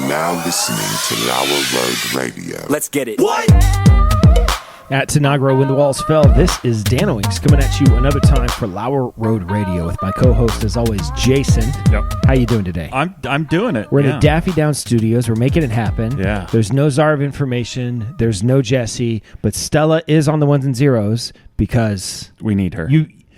now listening to Lauer Road Radio. Let's get it. What? At Tanagra, when the walls fell, this is Danowings coming at you another time for Lauer Road Radio with my co-host, as always, Jason. Yep. How you doing today? I'm doing it. We're in the Daffy Down Studios. We're making it happen. Yeah. There's no Czar of Information. There's no Jesse, but Stella is on the ones and zeros because we need her.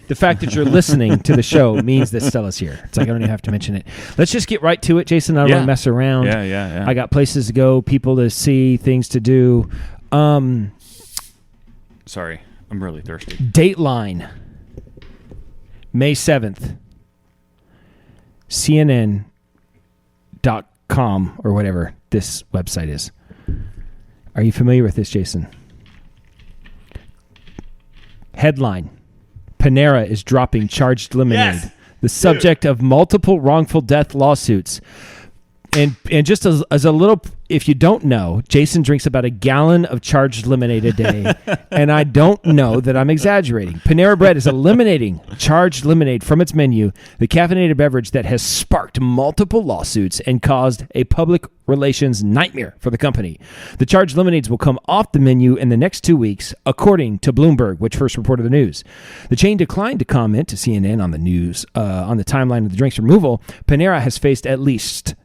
The fact that you're listening to the show means that Stella's here. It's like I don't even have to mention it. Let's just get right to it, Jason. I don't want to mess around. Yeah. I got places to go, people to see, things to do. Sorry, I'm really thirsty. Dateline, May 7th, CNN.com or whatever this website is. Are you familiar with this, Jason? Headline, Panera is dropping charged lemonade. Yes! The subject of multiple wrongful death lawsuits. And just as a little, if you don't know, Jason drinks about a gallon of charged lemonade a day, and I don't know that I'm exaggerating. Panera Bread is eliminating charged lemonade from its menu, the caffeinated beverage that has sparked multiple lawsuits and caused a public relations nightmare for the company. The charged lemonades will come off the menu in the next 2 weeks, according to Bloomberg, which first reported the news. The chain declined to comment to CNN on the news on the timeline of the drink's removal. Panera has faced at least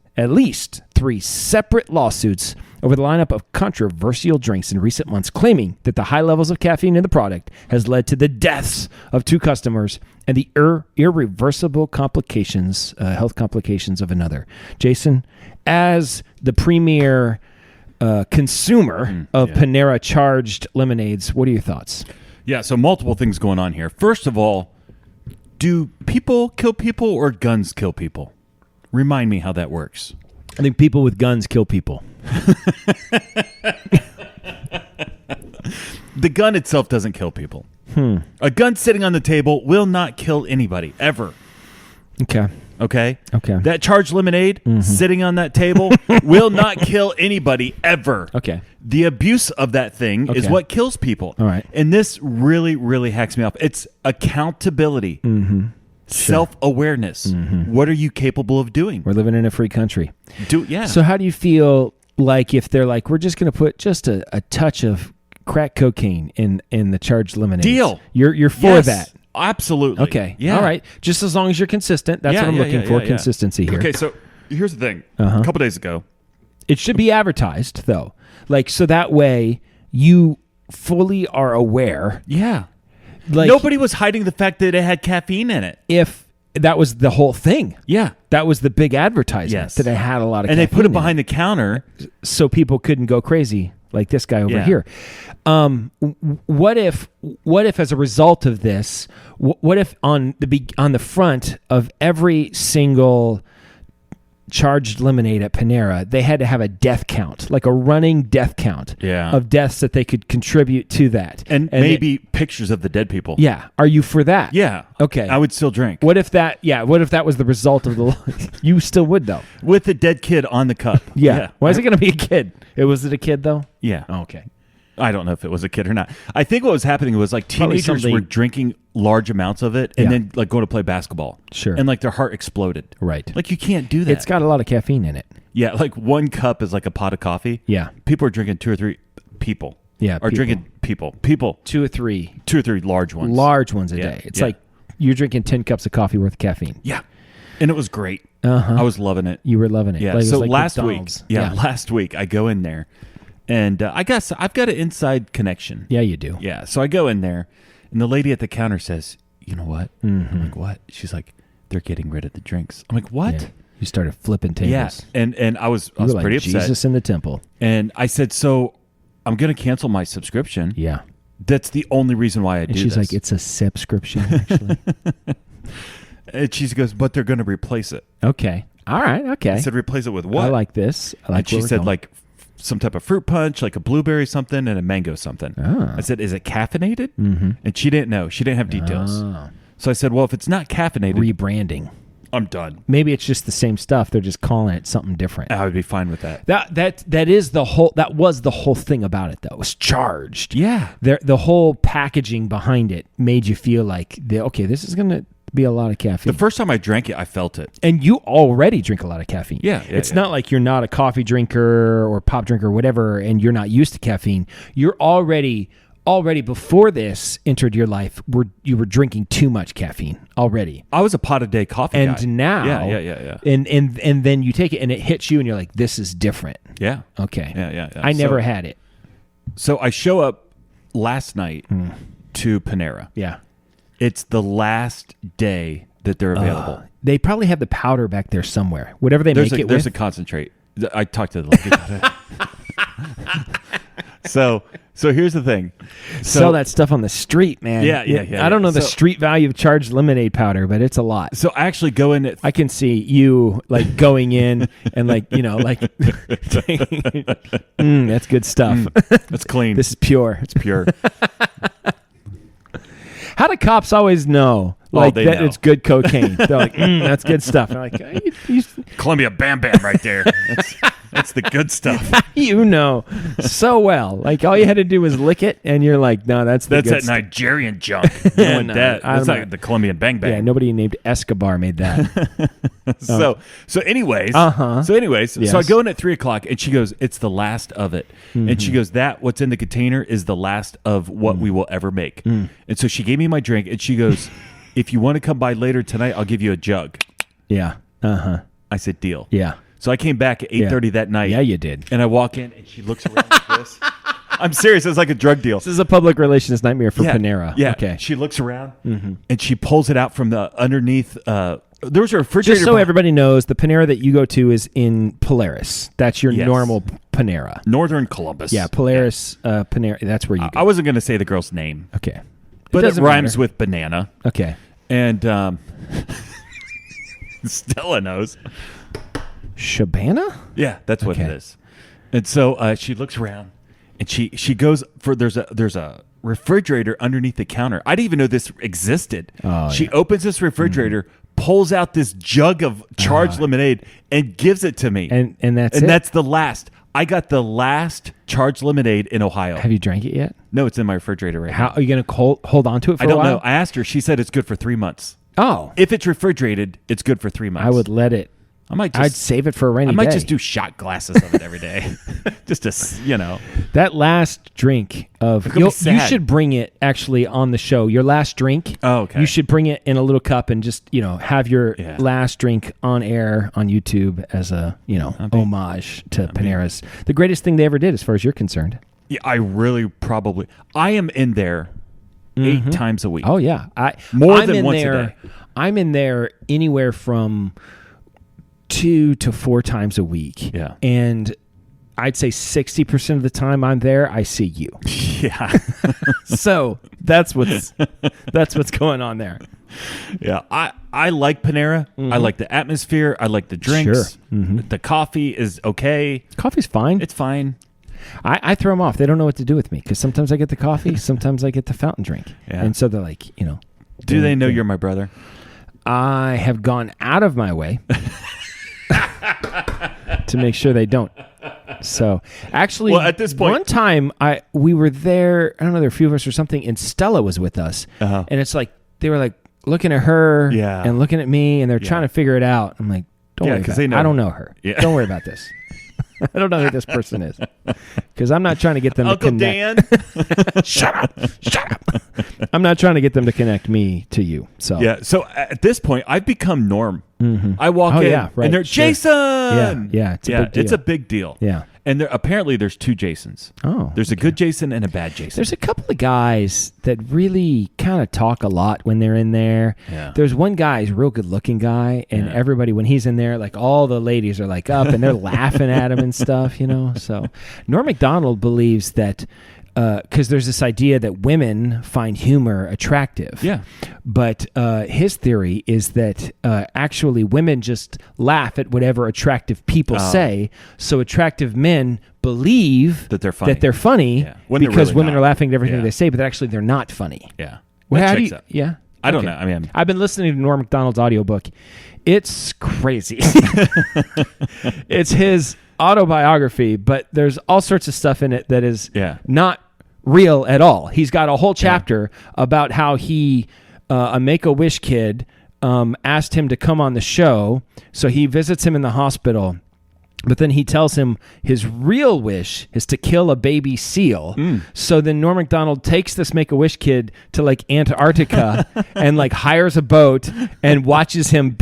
3 separate lawsuits over the lineup of controversial drinks in recent months, claiming that the high levels of caffeine in the product has led to the deaths of 2 customers and the irreversible complications, health complications of another. Jason, as the premier consumer of Panera charged lemonades, what are your thoughts? Yeah, so multiple things going on here. First of all, do people kill people or guns kill people? Remind me how that works. I think people with guns kill people. The gun itself doesn't kill people. A gun sitting on the table will not kill anybody, ever. Okay. Okay? Okay. That charged lemonade sitting on that table will not kill anybody, ever. Okay. The abuse of that thing is Okay. what kills people. All right. And this really, really hacks me up. It's accountability. Self-awareness. What are you capable of doing? We're living in a free country. Yeah. So how do you feel like if they're like, we're just going to put just a touch of crack cocaine in the charged lemonade? Deal. You're for Yes, that. Absolutely. Okay. Yeah. All right. Just as long as you're consistent. That's what I'm looking for. Yeah. Consistency here. Okay, so here's the thing. A couple days ago. It should be advertised though. Like, so that way you fully are aware. Yeah. Like, Nobody was hiding the fact that it had caffeine in it. if that was the whole thing. Yeah. That was the big advertisement. Yes. That it had a lot of And they caffeine put it in behind the counter. so people couldn't go crazy like this guy over Yeah. here. What if as a result of this, what if on the front of every single charged lemonade at Panera, they had to have a death count, like a running death count of deaths that they could contribute to that. And maybe pictures of the dead people. Yeah. Are you for that? Yeah. Okay. I would still drink. What if that was the result of the you still would though? With the dead kid on the cup. Yeah. Why is it going to be a kid? Was it a kid though? Yeah. Oh, okay. I don't know if it was a kid or not. I think what was happening was like Probably teenagers something- were drinking large amounts of it and Yeah. then like going to play basketball. Sure. And like their heart exploded. Right. Like you can't do that. It's got a lot of caffeine in it. Yeah, like 1 cup is like a pot of coffee. Yeah. People are drinking 2 or 3 people. Yeah, Are people. drinking people. 2 or 3 2 or 3 large ones. large ones a Yeah, day. It's yeah. like you're drinking 10 cups of coffee worth of caffeine. Yeah. And it was great. Uh-huh. I was loving it. You were loving it. Yeah. Like, it was So like last McDonald's. week, last week I go in there and I guess I've got an inside connection. Yeah, you do. Yeah. So I go in there and the lady at the counter says, "You know what?" I'm like, "What?" She's like, "They're getting rid of the drinks." I'm like, "What?" Yeah. You started flipping tables. Yeah. And I was You were like pretty upset. Jesus in the temple. And I said, "So I'm going to cancel my subscription." Yeah. That's the only reason why I do And she's this. like, it's a subscription, actually. And she goes, "But they're going to replace it." Okay. All right. Okay. I said, "Replace it with what?" I like this. I like and she where we're said, going. like some type of fruit punch, like a blueberry something and a mango something. Ah. I said, "Is it caffeinated?" Mm-hmm. And she didn't know. She didn't have details. Ah. So I said, "Well, if it's not caffeinated, Rebranding. I'm done." Maybe it's just the same stuff. They're just calling it something different. I would be fine with that. That is the whole. That was the whole thing about it, though. It was charged. Yeah. The whole packaging behind it made you feel like, okay, this is gonna Be a lot of caffeine. The first time I drank it, I felt it. And you already drink a lot of caffeine. Yeah, it's not like you're not a coffee drinker or pop drinker or whatever, and you're not used to caffeine. You're already before this entered your life, you were drinking too much caffeine already. I was a pot a day coffee guy. And now, yeah. And then you take it and it hits you, and you're like, this is different. Yeah. Okay. Yeah. I never had it. So I show up last night to Panera. Yeah. It's the last day that they're available. They probably have the powder back there somewhere. Whatever they make it with. There's a concentrate. I talked to the lady about it. So here's the thing. Sell that stuff on the street, man. Yeah. I don't know the street value of charged lemonade powder, but it's a lot. So I actually go in at... I can see you like going in and like, that's good stuff. That's clean. This is pure. It's pure. How do cops always know? Like they that know. it's good cocaine. They're like, that's good stuff. And I'm like, Columbia Bam Bam right there. That's the good stuff. you know so well. Like all you had to do was lick it, and you're like, no, that's that good stuff. Nigerian junk. No, No, that's not the Colombian Bang Bang. Yeah, nobody named Escobar made that. So anyways, Yes. so I go in at 3:00 and she goes, it's the last of it. And she goes, what's in the container is the last of what we will ever make. And so she gave me my drink and she goes, if you want to come by later tonight, I'll give you a jug. Yeah. I said, deal. Yeah. So I came back at 8:30 that night. Yeah, you did. And I walk in and she looks around like this. I'm serious. It's like a drug deal. This is a public relations nightmare for Panera. Yeah. Okay. She looks around and she pulls it out from the underneath. There was a refrigerator. Just so everybody knows, the Panera that you go to is in Polaris. That's your normal Panera. Northern Columbus. Yeah, Polaris Panera. That's where you go. I wasn't going to say the girl's name. Okay. But it doesn't rhymes matter. with banana. Okay. And Stella knows. Shabana? Yeah, that's what it Okay. is. And so she looks around and she goes for there's a refrigerator underneath the counter. I didn't even know this existed. Oh, She yeah. opens this refrigerator, pulls out this jug of charged lemonade and gives it to me. And that's it? That's the last. I got the last charged lemonade in Ohio. Have you drank it yet? No, it's in my refrigerator right How now. are you going to hold on to it for I a don't while? know. I asked her. She said it's good for 3 months. Oh. If it's refrigerated, it's good for 3 months. I would let it. I might I'd just save it for a rainy I might day. just do shot glasses of it every day, just to That last drink of gonna be sad. you should bring it actually on the show. Your last drink. Oh, okay. You should bring it in a little cup and just have your Yeah. last drink on air on YouTube as a homage to Panera's the greatest thing they ever did as far as you're concerned. Yeah, I really probably. I am in there 8 times a week. Oh yeah, More I'm than in once a there, day. I'm in there anywhere from 2 to 4 times a week. Yeah. And I'd say 60% of the time I'm there, I see you. Yeah, So that's what's going on there. yeah. I like Panera. I like the atmosphere. I like the drinks. Sure. The coffee is okay. Coffee's fine. It's fine. I throw them off. They don't know what to do with me because sometimes I get the coffee, sometimes I get the fountain drink. Yeah. And so they're like, Do they know you're my brother? I have gone out of my way to make sure they don't. So actually, Well, at this point- one time we were there. I don't know, there were a few of us or something, and Stella was with us, Uh-huh. and it's like they were like looking at her, Yeah. and looking at me, and they're trying to figure it out. I'm like, don't Yeah, worry 'cause about they it. know. I don't know her. Yeah. Don't worry about this. I don't know who this person is because I'm not trying to get them Uncle to connect. Dan. Shut up. I'm not trying to get them to connect me to you. So Yeah. So at this point, I've become Norm. I walk Oh, in yeah, right, and they're sure. Jason. Yeah, it's a big deal. It's a big deal. Yeah. And apparently there's 2 Jasons. Oh, There's a good Jason and a bad Jason. There's a couple of guys that really kind of talk a lot when they're in there. Yeah. There's one guy, he's a real good looking guy, and Yeah. everybody, when he's in there, like all the ladies are like up and they're laughing at him and stuff, So Norm MacDonald believes that because there's this idea that women find humor attractive. Yeah. But his theory is that actually women just laugh at whatever attractive people say. So attractive men believe That they're funny. funny Yeah. When they're because really women not. are laughing at everything Yeah. they say, but actually they're not funny. Yeah. Well, That how do checks you, out. yeah. I don't Okay. know. I mean, I've been listening to Norm MacDonald's audiobook. It's crazy. It's his autobiography, but there's all sorts of stuff in it that is Yeah. not real at all. He's got a whole chapter about how he, a Make-A-Wish kid, asked him to come on the show. So he visits him in the hospital. But then he tells him his real wish is to kill a baby seal. So then Norm MacDonald takes this Make-A-Wish kid to like Antarctica and like hires a boat and watches him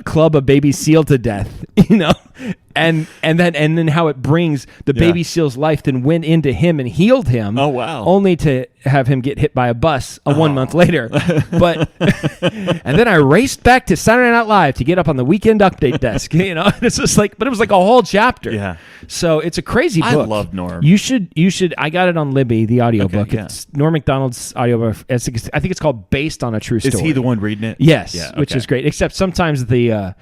club a baby seal to death, you know? And then how it brings the baby seal's life then went into him and healed him. Oh, wow. Only to have him get hit by a bus 1 month later. But and then I raced back to Saturday Night Live to get up on the weekend update desk. You know, and it's just like, but it was like a whole chapter. Yeah. So it's a crazy book. I love Norm. You should. I got it on Libby, the audiobook. Okay, yeah. It's Norm MacDonald's audiobook. I think it's called Based on a True Story. Is he the one reading it? Yes, Yeah, which okay. is great. Except sometimes the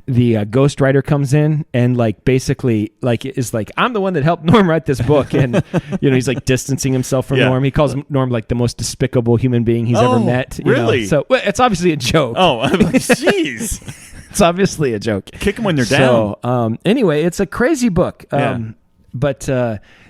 ghostwriter comes in and like basically like is like, I'm the one that helped Norm write this book, and you know he's like distancing himself from Norm. He calls Norm like the most despicable human being he's ever met. You really? know? So it's obviously a joke. Oh, I'm like, jeez. It's obviously a joke. Kick them when they're down. So anyway, it's a crazy book. Yeah. But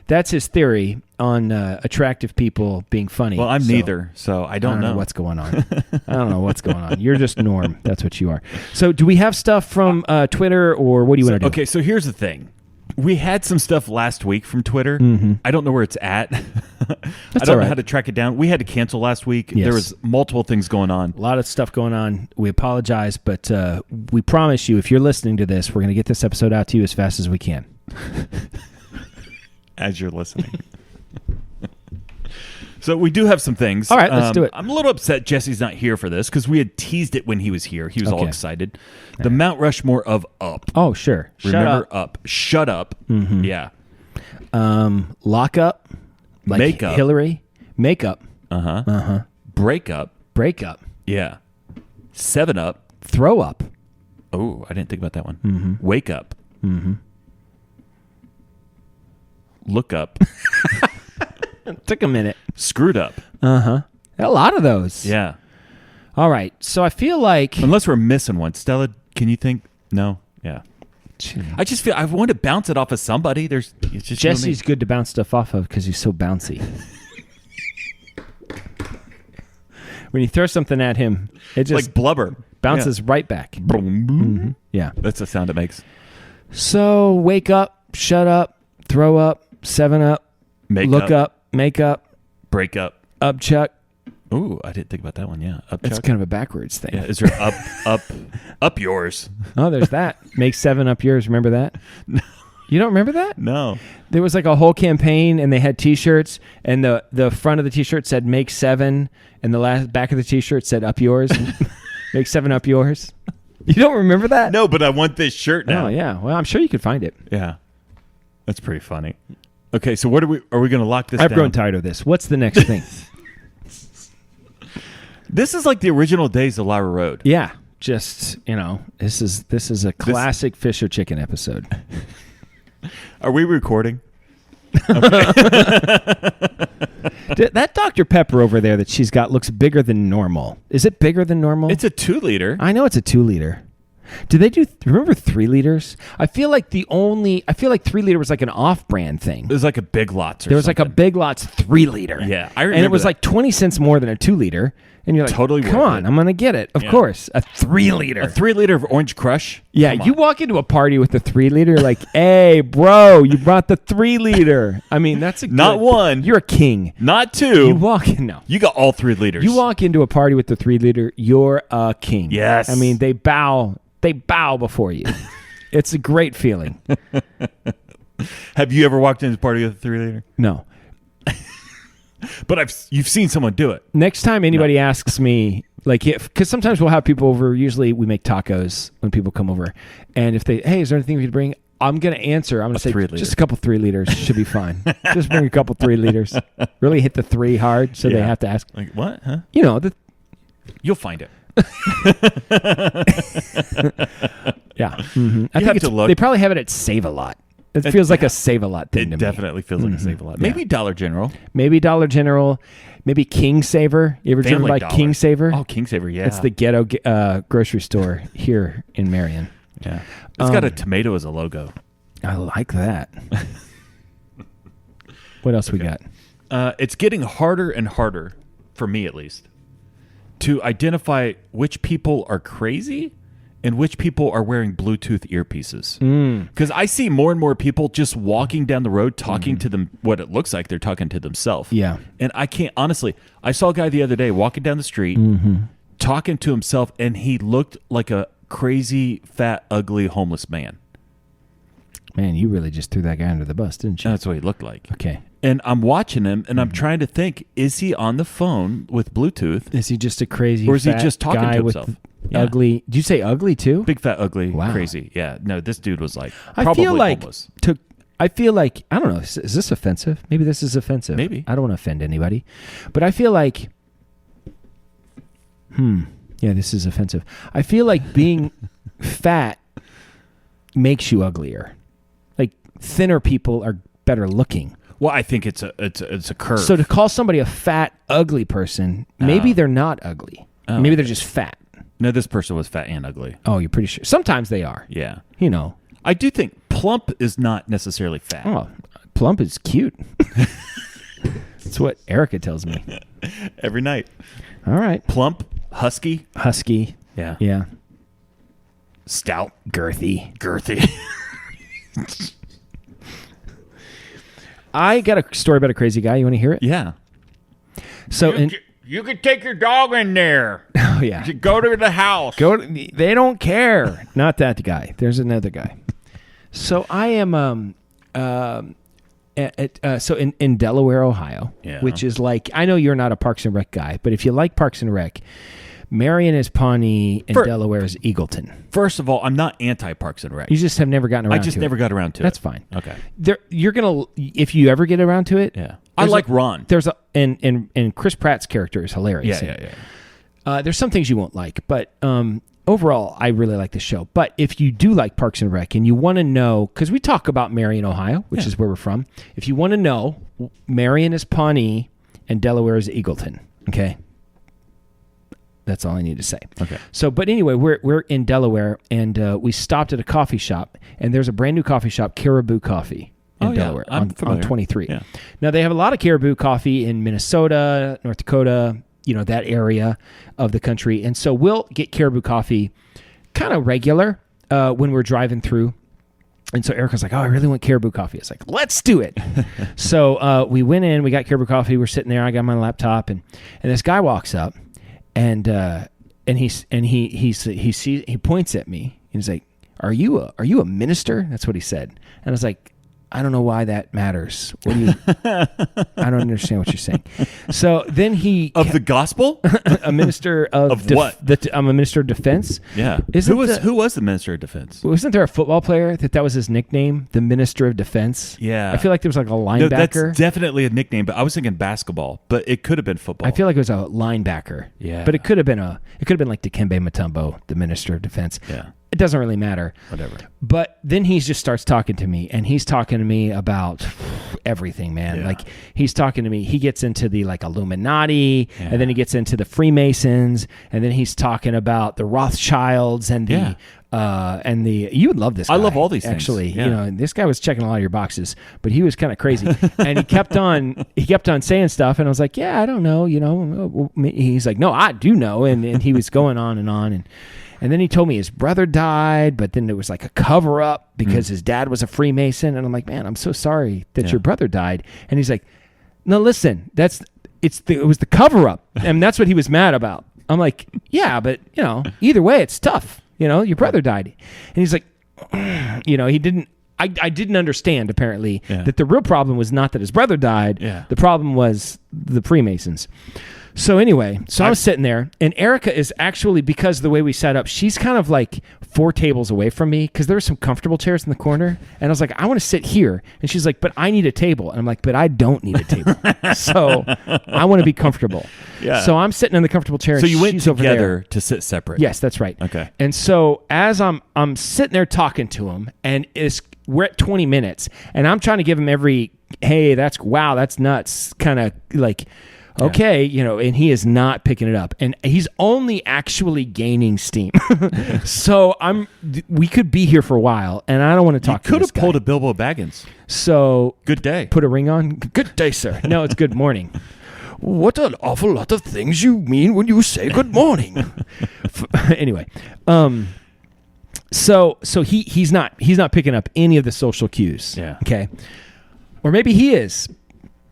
that's his theory on attractive people being funny. Well, I'm So, neither, so I don't know. what's going on. I don't know what's going on. You're just Norm. That's what you are. So do we have stuff from Twitter, or what do you want to do? Okay, so here's the thing. We had some stuff last week from Twitter. I don't know where it's at. I don't know how to track it down. We had to cancel last week. Yes. There was multiple things going on. A lot of stuff going on. We apologize, but we promise you, if you're listening to this, we're going to get this episode out to you as fast as we can. As you're listening. So we do have some things. All right, let's do it. I'm a little upset Jesse's not here for this because we had teased it when he was here. He was all Okay. excited. The Mount Rushmore of Up. Oh, sure. Remember Up. Shut Up. Mm-hmm. Yeah. Lock up. Like Make Up. Hillary. Make up. Break Up. Break up. Yeah. 7 Up. Throw up. Oh, I didn't think about that one. Wake Up. Look Up. Took a minute. Screwed Up. A lot of those. Yeah. All right. So I feel like Unless we're missing one. Stella, can you think? No? Yeah. I just feel I want to bounce it off of somebody. It's just Jesse's good to bounce stuff off of because he's so bouncy. When you throw something at him, it just like blubber. bounces right back. Yeah. That's the sound it makes. So wake up, shut up, throw up, 7 up, Make look up, make up, break up. up chuck. Ooh, I didn't think about that one. Yeah. Up It's chuck. kind of a backwards thing. Yeah. Is there up yours? Oh, there's that. Make 7 up yours. Remember that? No. You don't remember that? No. There was like a whole campaign, and they had T-shirts, and the front of the T-shirt said "Make 7," and the back of the T-shirt said "Up yours." Make 7 up yours. You don't remember that? No, but I want this shirt now. Oh yeah. Well, I'm sure you could find it. Yeah. That's pretty funny. Okay, so what are we going to lock this I've down? grown tired of this. What's the next thing? This is like the original days of Lauer Road. Yeah. Just, this is a classic fish or chicken episode. Are we recording? That Dr. Pepper over there that she's got looks bigger than normal. Is it bigger than normal? It's a 2-liter. I know it's a 2-liter. Do they remember 3 liters? I feel like 3-liter was like an off-brand thing. It was like a Big Lots or There was something. like a Big Lots 3-liter. Yeah, I remember And it was that. like 20 cents more than a 2-liter. And you're like, Totally come worth on, it. I'm going to get it. Of Yeah. course. A 3-liter. A 3-liter of Orange Crush? Yeah, Come you on. walk into a party with the 3-liter, like, hey, bro, you brought the 3-liter. I mean, that's Not one. You're a king. Not 2. You walk in, no. You got all 3 liters. You walk into a party with the 3-liter, you're a king. Yes. I mean, they bow before you. It's a great feeling. Have you ever walked into a party with a 3-liter? No. But you've seen someone do it. Next time anybody asks me, like, because sometimes we'll have people over. Usually we make tacos when people come over, and if hey, is there anything we could bring? I'm gonna answer. I'm gonna say 3-liter. just a couple 3-liters should be fine. Just bring a couple 3-liters. Really hit the 3 hard, so they Yeah. have to ask. Like, what? Huh? You'll find it. Yeah. Mm-hmm. I You think have to look. they probably have it at Save-A-Lot. It feels like a Save-A-Lot thing to It me. definitely feels like a Save-A-Lot. Maybe Dollar General. Maybe Dollar General. Maybe King Saver. You ever driven Family by Dollar. King Saver? Oh, King Saver, yeah. It's the ghetto grocery store here in Marion. Yeah. It's got a tomato as a logo. I like that. What else we got? It's getting harder and harder, for me at least, to identify which people are crazy and which people are wearing Bluetooth earpieces. Because I see more and more people just walking down the road talking to them, what it looks like they're talking to themselves. Yeah. And I can't, honestly, I saw a guy the other day walking down the street talking to himself, and he looked like a crazy, fat, ugly, homeless man. Man, you really just threw that guy under the bus, didn't you? That's what he looked like. Okay. And I'm watching him, and I'm trying to think, is he on the phone with Bluetooth? Is he just a crazy Or is he fat just talking guy to with himself? Yeah. ugly? Did you say ugly too? Big, fat, ugly, Wow. crazy. Yeah. No, this dude was like I probably feel like homeless. I feel like, I don't know, is this offensive? Maybe this is offensive. Maybe. I don't want to offend anybody. But I feel like, yeah, this is offensive. I feel like being fat makes you uglier. Like thinner people are better looking. Well, I think it's a curve. So to call somebody a fat, ugly person, maybe they're not ugly. Oh, Maybe okay. they're just fat. No, this person was fat and ugly. Oh, you're pretty sure. Sometimes they are. Yeah. You know. I do think plump is not necessarily fat. Oh, plump is cute. That's what Erica tells me. Every night. All right. Plump, husky, Husky. yeah, Yeah. stout, Girthy. girthy. I got a story about a crazy guy. You want to hear it? Yeah. So, You could take your dog in there. oh yeah, Go to the house. they don't care. Not that guy. There's another guy. So I am so in Delaware, Ohio, Yeah. which is like, I know you're not a Parks and Rec guy, but if you like Parks and Rec, Marion is Pawnee and Delaware is Eagleton. First of all, I'm not anti-Parks and Rec. You just have never gotten around to it. I just never got around to it. That's fine. Okay. You're gonna, if you ever get around to it. Yeah. I like Ron. There's and Chris Pratt's character is hilarious. Yeah. There's some things you won't like, but overall, I really like the show. But if you do like Parks and Rec and you want to know, because we talk about Marion, Ohio, which is where we're from. If you want to know, Marion is Pawnee and Delaware is Eagleton. Okay. That's all I need to say. Okay. So, but anyway, we're in Delaware, and we stopped at a coffee shop, and there's a brand new coffee shop, Caribou Coffee, in Delaware I'm on familiar. 23. Yeah. Now they have a lot of Caribou Coffee in Minnesota, North Dakota, that area of the country, and so we'll get Caribou Coffee kind of regular when we're driving through. And so Erica's like, oh, I really want Caribou Coffee. It's like, let's do it. So we went in, we got Caribou Coffee. We're sitting there. I got my laptop, and this guy walks up. And he points at me. He's like, "Are you a minister?" That's what he said. And I was like, "I don't know why that matters. What do you? I don't understand what you're saying." So then Of the gospel? a minister of what? I'm a minister of defense. Yeah. Isn't Who was the minister of defense? Wasn't there a football player that was his nickname, the minister of defense? Yeah. I feel like there was like a No, linebacker. that's definitely a nickname, but I was thinking basketball, but it could have been football. I feel like it was a linebacker. Yeah. But it could have been like Dikembe Mutombo, the minister of defense. Yeah. It doesn't really matter. Whatever. But then he just starts talking to me, and he's talking to me about everything, man. Yeah. Like he's talking to me. He gets into the like Illuminati, and then he gets into the Freemasons, and then he's talking about the Rothschilds and the you would love this guy. I love all these things. Actually, Yeah. this guy was checking a lot of your boxes, but he was kind of crazy. And he kept on saying stuff, and I was like, yeah, I don't know, he's like, no, I do know. And he was going on. And then he told me his brother died, but then there was like a cover up because his dad was a Freemason. And I'm like, man, I'm so sorry that your brother died. And he's like, no, listen, it was the cover up. And that's what he was mad about. I'm like, yeah, but either way, it's tough. Your brother died. And he's like, he didn't, I didn't understand apparently that the real problem was not that his brother died. Yeah. The problem was the Freemasons. So anyway, I was sitting there, and Erica is actually, because of the way we set up, she's kind of like 4 tables away from me because there were some comfortable chairs in the corner. And I was like, I want to sit here. And she's like, but I need a table. And I'm like, but I don't need a table. So I want to be comfortable. Yeah. So I'm sitting in the comfortable chair. So and you went she's over there. together to sit separate. Yes, that's right. Okay. And so as I'm sitting there talking to him, and we're at 20 minutes, and I'm trying to give him every, hey, that's nuts, kind of like, okay, and he is not picking it up, and he's only actually gaining steam. So we could be here for a while, and I don't want to talk. You could to this have pulled guy. a Bilbo Baggins. So Good day. Put a ring on. Good day, sir. No, it's good morning. what an awful lot of things you mean when you say good morning. Anyway, so he's not picking up any of the social cues. Yeah. Okay. Or maybe he is,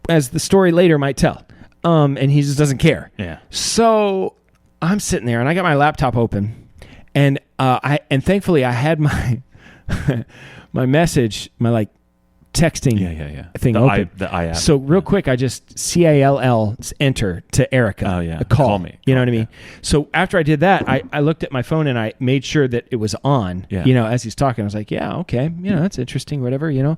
as the story later might tell. And he just doesn't care. Yeah. So I'm sitting there and I got my laptop open, and thankfully I had my my message, my texting thing open. The I app. So real quick, I just CALL enter to Erica. Oh, yeah. A call. Call me. You know what I mean? So after I did that, I looked at my phone and I made sure that it was on. Yeah. As he's talking, I was like, yeah, okay, that's interesting, whatever, And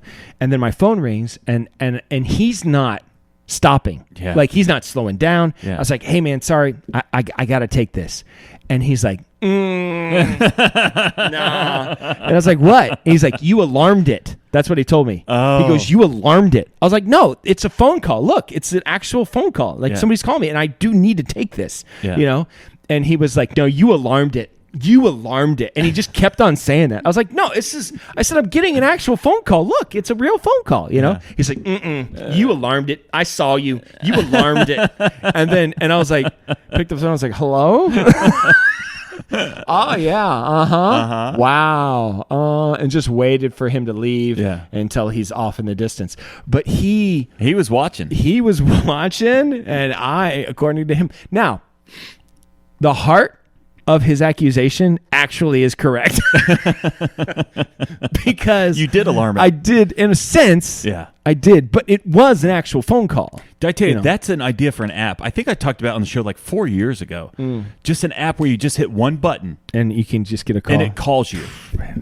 then my phone rings and he's not stopping. Yeah. Like he's not slowing down. Yeah. I was like, hey man, sorry, I got to take this. And he's like, nah. And I was like, what? And he's like, you alarmed it. That's what he told me. Oh. He goes, you alarmed it. I was like, no, it's a phone call. Look, it's an actual phone call. Like somebody's calling me and I do need to take this, And he was like, no, you alarmed it. You alarmed it. And he just kept on saying that. I was like, no, I said, I'm getting an actual phone call. Look, it's a real phone call, Yeah. He's like, you alarmed it. I saw you. You alarmed it. And I was like, picked up the phone. I was like, hello? Oh, yeah. Uh-huh. Wow. And just waited for him to leave until he's off in the distance. But he was watching. He was watching, and according to him. Now, the heart of his accusation actually is correct. Because you did alarm it. I did, in a sense. Yeah. I did, but it was an actual phone call. Did I tell you, that's an idea for an app. I think I talked about it on the show 4 years ago. Just an app where you just hit one button and you can just get a call. and it calls you.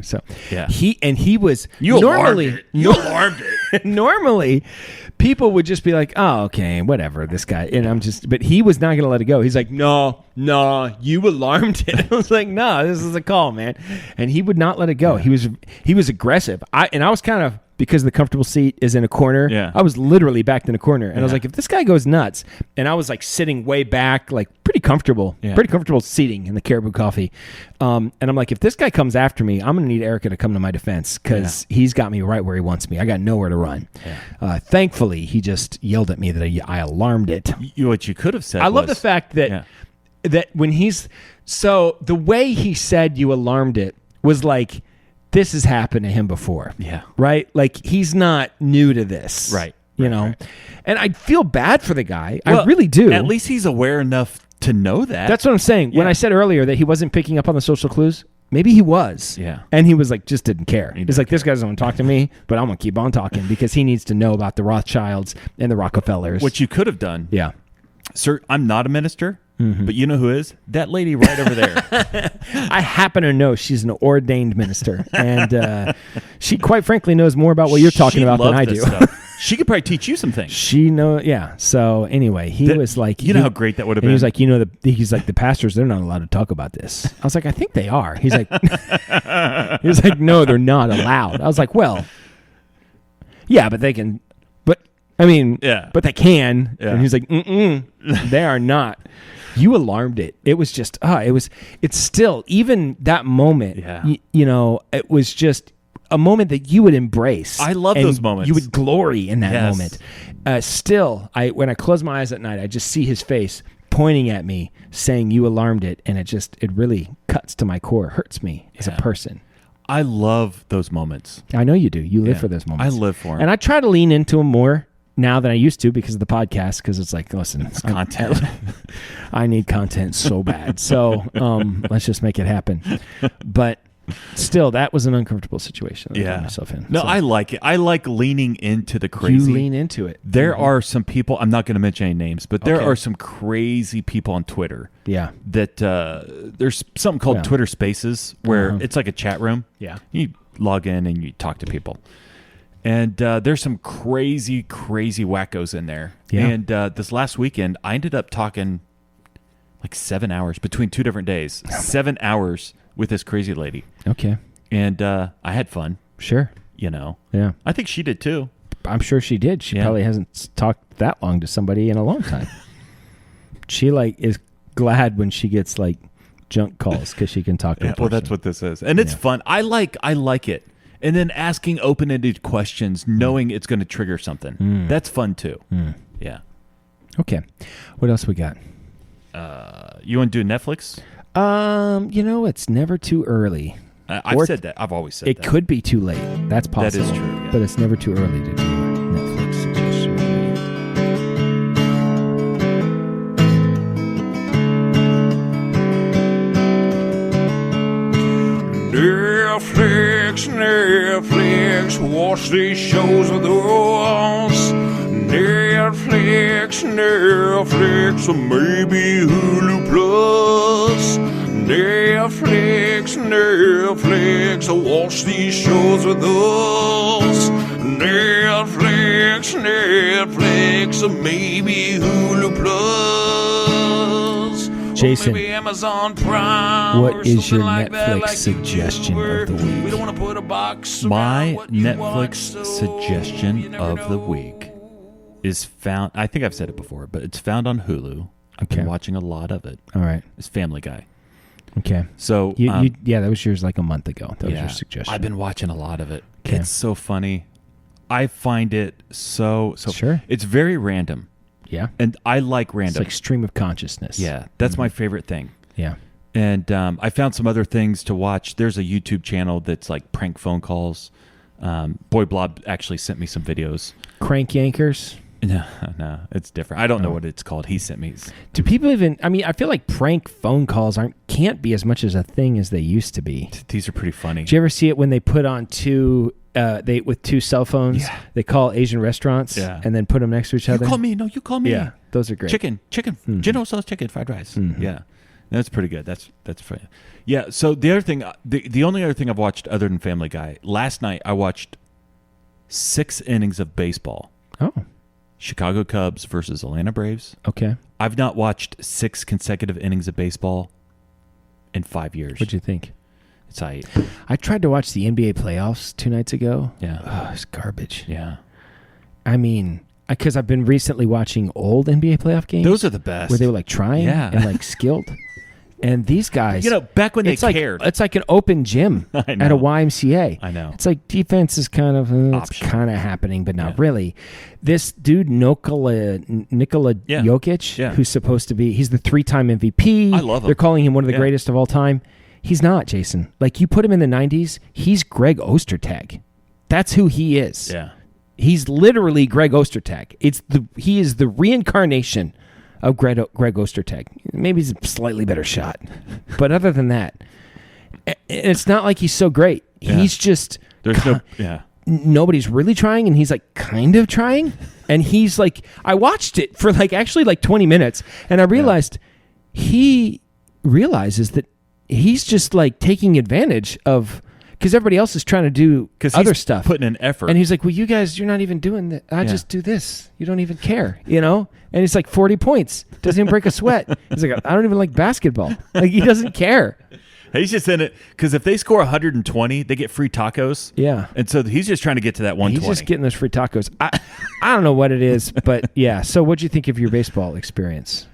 So yeah. He was You normally alarmed it. You alarmed it. Normally people would just be like, oh, okay, whatever, this guy. And but he was not going to let it go. He's like, no, you alarmed it. I was like, no, this is a call, man. And he would not let it go. Yeah. He was aggressive. I was kind of, because the comfortable seat is in a corner. Yeah. I was literally backed in a corner. And I was like, if this guy goes nuts, and I was sitting way back, pretty comfortable seating in the Caribou Coffee. And I'm like, if this guy comes after me, I'm going to need Erica to come to my defense because he's got me right where he wants me. I got nowhere to run. Yeah. Thankfully, he just yelled at me that I alarmed it. What you could have said love the fact that when so the way he said you alarmed it was like, this has happened to him before. Yeah. Right? He's not new to this. Right. Right. And I feel bad for the guy. Well, I really do. At least he's aware enough to know that. That's what I'm saying. Yeah. When I said earlier that he wasn't picking up on the social clues, maybe he was. Yeah. And he was just didn't care. He's like, this guy doesn't want to talk to me, but I'm going to keep on talking because he needs to know about the Rothschilds and the Rockefellers. What you could have done. Yeah. Sir, I'm not a minister. But you know who is? That lady right over there. I happen to know she's an ordained minister. And she, quite frankly, knows more about what you're talking about than I do. She could probably teach you some things. Yeah. So anyway, he was like... You know how great that would have been? He was like, he's like, the pastors, they're not allowed to talk about this. I was like, I think they are. He's like... He was like, no, they're not allowed. I was like, well... Yeah, but they can... But, I mean... Yeah. But they can. Yeah. And he's like, they are not. You alarmed it. It was just, it's still, even that moment, it was just a moment that you would embrace. I love those moments. You would glory in that moment. Still, when I close my eyes at night, I just see his face pointing at me, saying, you alarmed it. And it really cuts to my core, hurts me as a person. I love those moments. I know you do. You live for those moments. I live for them. And I try to lean into them more now than I used to because of the podcast, because it's like, listen, it's content. I need content so bad. So let's just make it happen. But still, that was an uncomfortable situation that I got myself in. No, so, I like it. I like leaning into the crazy. You lean into it. There are some people, I'm not going to mention any names, but there are some crazy people on Twitter. Yeah. That there's something called Twitter Spaces where it's like a chat room. Yeah. You log in and you talk to people. And there's some crazy, crazy wackos in there. Yeah. And this last weekend, I ended up talking 7 hours between 2 different days. 7 hours with this crazy lady. Okay. And I had fun. Sure. Yeah. I think she did too. I'm sure she did. She probably hasn't talked that long to somebody in a long time. She is glad when she gets junk calls because she can talk to a person. Well, that's what this is. And it's fun. I like it. And then asking open-ended questions, knowing it's going to trigger something. That's fun too. Yeah. Okay. What else we got? You want to do Netflix? It's never too early. I've said that. I've always said that. It could be too late. That's possible. That is true. Yeah. But it's never too early to do Netflix suggestion. Netflix, watch these shows with us. Netflix, or maybe Hulu Plus. Netflix, watch these shows with us. Netflix, or maybe Hulu Plus. Jason, or maybe Amazon Prime. what is your like Netflix like suggestion of the week? We don't want to put a box. My around what you Netflix watch, so you suggestion never of the know. week is found. I think I've said it before, but it's found on Hulu. I've Okay. been watching a lot of it. All right. It's Family Guy. Okay. So Yeah, that was yours like a month ago. That was your suggestion. I've been watching a lot of it. Okay. It's so funny. I find it so. Sure. It's very random, Yeah. and I like It's random. like stream of consciousness. Yeah, that's my favorite thing. Yeah. And I found some other things to watch. There's a YouTube channel that's like prank phone calls. Boy Blob actually sent me some videos. Crank Yankers. No, it's different. I don't know what it's called. He sent me. Do people even? I mean, I feel like prank phone calls can't be as much as a thing as they used to be. These are pretty funny. Did you ever see it when they put on with two cell phones? Yeah. They call Asian restaurants and then put them next to each You other. call me. No, you call me. Yeah, those are great. Chicken. General Tso's chicken fried rice. Yeah, that's pretty good. That's funny. Yeah. So the other thing, the only other thing I've watched other than Family Guy, last night I watched 6 innings of baseball. Oh, Chicago Cubs versus Atlanta Braves. okay. I've not watched 6 consecutive innings of baseball in 5 years. What'd you think? It's I tried to watch the NBA playoffs 2 nights ago. Yeah. Oh, it's garbage. Yeah. I mean, because I've been recently watching old NBA playoff games. Those are the best. where they were like trying and like skilled. And these guys, back when they it's like, cared. it's like an open gym I at know. a YMCA. I know. It's like defense is kind of it's Optional. kind of happening, but not really. This dude Nikola Jokic, who's supposed to be, he's the 3-time MVP. I love him. They're calling him one of the greatest of all time. He's not, Jason. Like, you put him in the 90s, he's Greg Ostertag. That's who he is. Yeah. He's literally Greg Ostertag. He is the reincarnation of Greg Ostertag. Maybe he's a slightly better shot. But other than that, it's not like he's so great. Yeah. He's just... There's no. Yeah. Nobody's really trying, and he's like kind of trying. And he's like... I watched it for actually 20 minutes, and I realized he realizes that he's just like taking advantage of... Because everybody else is trying to do other stuff. Putting in effort. And he's like, well, you guys, you're not even doing that. I just do this. You don't even care, And it's like 40 points. Doesn't even break a sweat. He's like, I don't even like basketball. Like, he doesn't care. He's just in it because if they score 120, they get free tacos. Yeah. And so he's just trying to get to that 120. He's just getting those free tacos. I don't know what it is, but yeah. So what'd you think of your baseball experience?